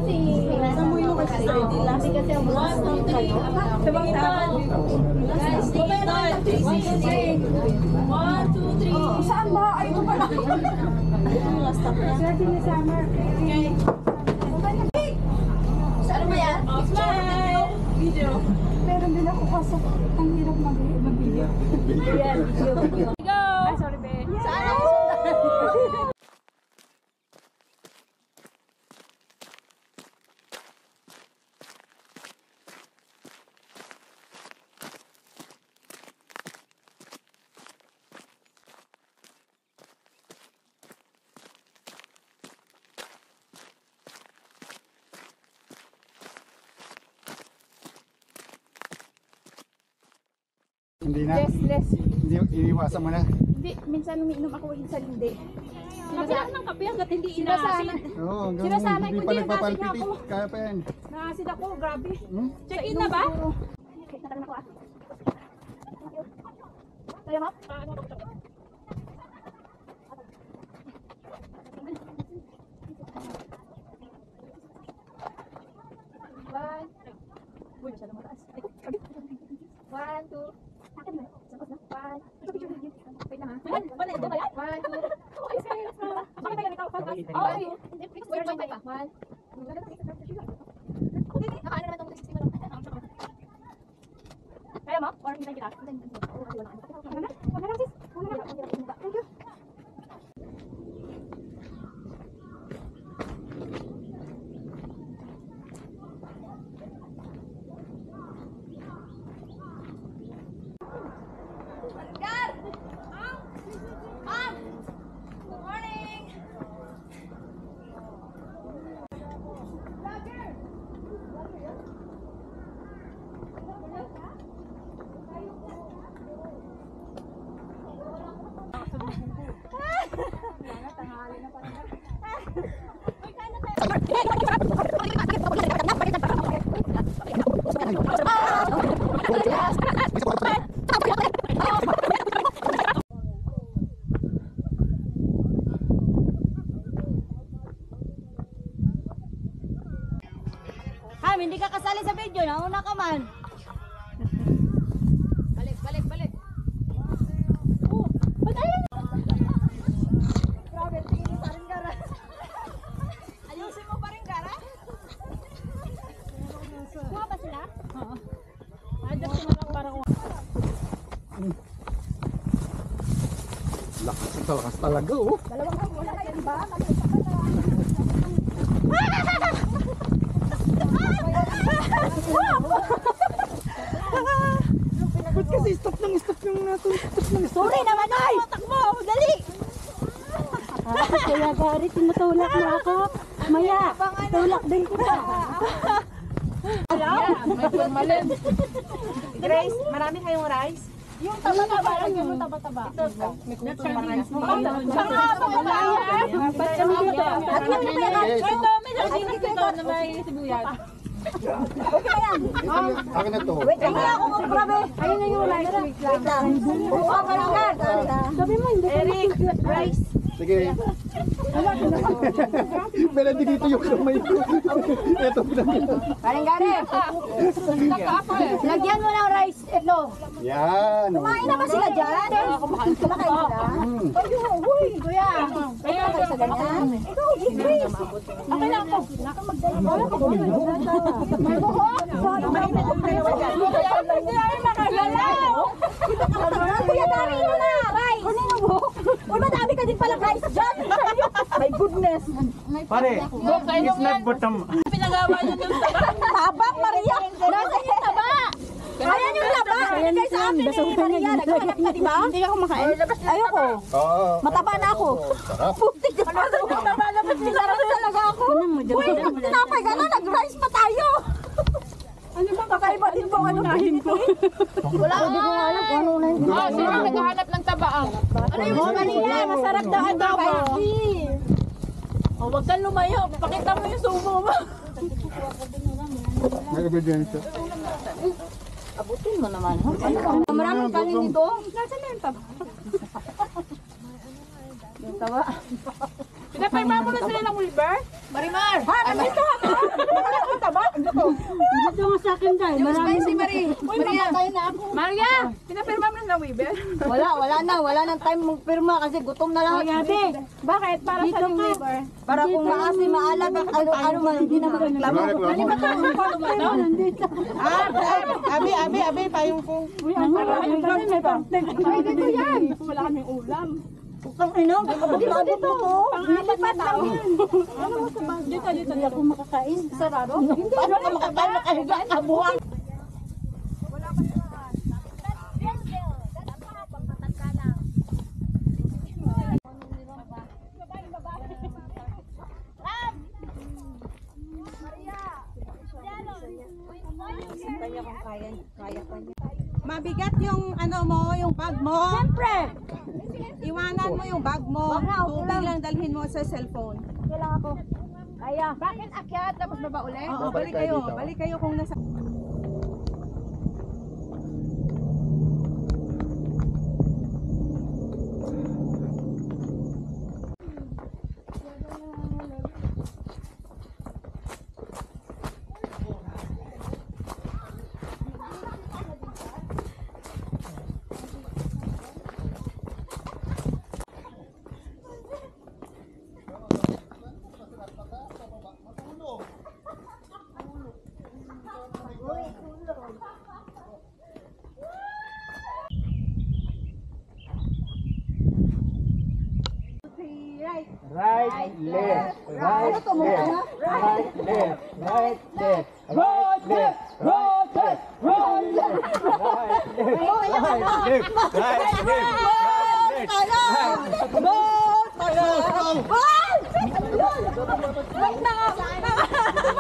Saan mo yung kasi kasi ang mga kayo. Sa bang tao. Guys, stay on. 1, 2, 3. Saan ba? Ay, ito pala. Ang last stop na. Sir, sinasama. Okay. Saan ba yan? Smile! Video. Pero din ako pasok. Ang hirap mag-video. Ayan, video. Go! Ay, sorry, Ben. Saan ako sundan? Hindi na? Less. Hindi, iniwasan mo na? Hindi, minsan umiinom ako, minsan hindi. Sinasabi ng kape hanggat hindi inasin. Oo, Sinasanay hindi ko pa din, nagpapalpitik. Kaya pa yan. Nakasid ako, grabe. Check-in na ba? Okay, natalan ako ah. Kaya mo? One. Uy, masyado mataas. 1, 2. Akin na. Sapos na. 1. Wait lang ha. 1, 2. Ayos ka, ayos ka. Bakit tayo ganito? Okay. Wait pa. 1. Nakaano naman itong 60 mo lang. Kaya mo? Or hintayin kita? Wala na? Wala na sis. Wala na. Thank you. Ham, hindi ka kasali sa video, nauna ka man. Balik. Oh, ba't ayun? Grabe, tingin sa rin gara. Ayusin mo pa rin gara? Kuha ba sila? Oo. Adap ko na lang para ko. Lakas talaga oh. Dalawang hang wala kayo, di ba? Ba't kasi stop yung natin? Sorry naman ay! Takbo! Dali! Kaya Gary, tinutulak mo ako. Maya, tulak din kita. Hello? May formalin. Grace, marami kayong rice? Yung taba-taba lang, yung taba-taba. Ito, may kuto na rice. Saka, pagkabayan. Ba't kami dito? At yung pagkabayan. Ito, may sardinas ito na may sibuyas. Okay yan. Akin na to. Wait lang ako grabe. Ayun na yung rice. Wait lang. Oh, parang sabi mo hindi. Eric, rice. Sige. Pero hindi dito yung kamay ko. Ito pinagyan. Parang Gary. Lagyan mo ng rice. Ito. Yan. Kumain na ba sila dyan? Kumakain sila. Uy, kuya. Kaya kayo sa ganyan? Ikaw, Grace. Okay lang ako. Wala ka ba? May buhok? Kuya, dami mo na. Rice. Kunin mo buhok. Uy, madami ka din palang rice dyan. My goodness. Pare, it's not bottom. Pinagawa nyo yung taba. Tabak, Maria. Nasaan yung taba? Ayan yung taba. Kaya sa akin ni Maria. Naghanap ka, di ba? Hindi ako makain. Ayoko. Mataba na ako. Sarap. Putik ka pa. Mataba-labas. Sarap talaga ako. Uy, tinapay ka na. Nag-rice pa tayo. Ano ba? Kakaiba din po ang unahin ko. Wala. Hindi ko alam kung ano unahin ko. Sino naghahanap ng taba? Ano yung Maria? Masarap daw ang taba. Oh, wag kang lumayo. Pakita mo yung sumo mo. May obedience. Abutin mo naman. Maraming kanin dito. Nasaan na yung taba? Yung taba. Pinapayma mo na sila ng Wilber? Marimar! Ha, nandito ako! sa akin dahil marami Si Marie. Maria. Maria, pinapirma mo na waiver? Wala nang time magpirma kasi gutom na lahat. Bakit? Para sa waiver? Para kung maasi maalag ang ano man hindi na magreklamo. Abi, payong po. Ay, dito yan. Wala kaming ulam. Putang ina, abot mo ko. Pangapat lang yan. Dito, hindi ako makakain. Sarado? Paano ka makakain? Nakahiga ka buwang. Mabigat yung ano mo, yung bag mo. Siyempre. Iwanan mo yung bag mo. Tubig lang dalhin mo sa cellphone. Kailangan ako. Kaya. Bakit akyat tapos baba ulit? Oo, Babalik balik tayo kayo. dito. Balik kayo kung nasa... Right, left, right, left, right, left, right, left, right, left, right, left, right, left, right, left, right, left, right, left.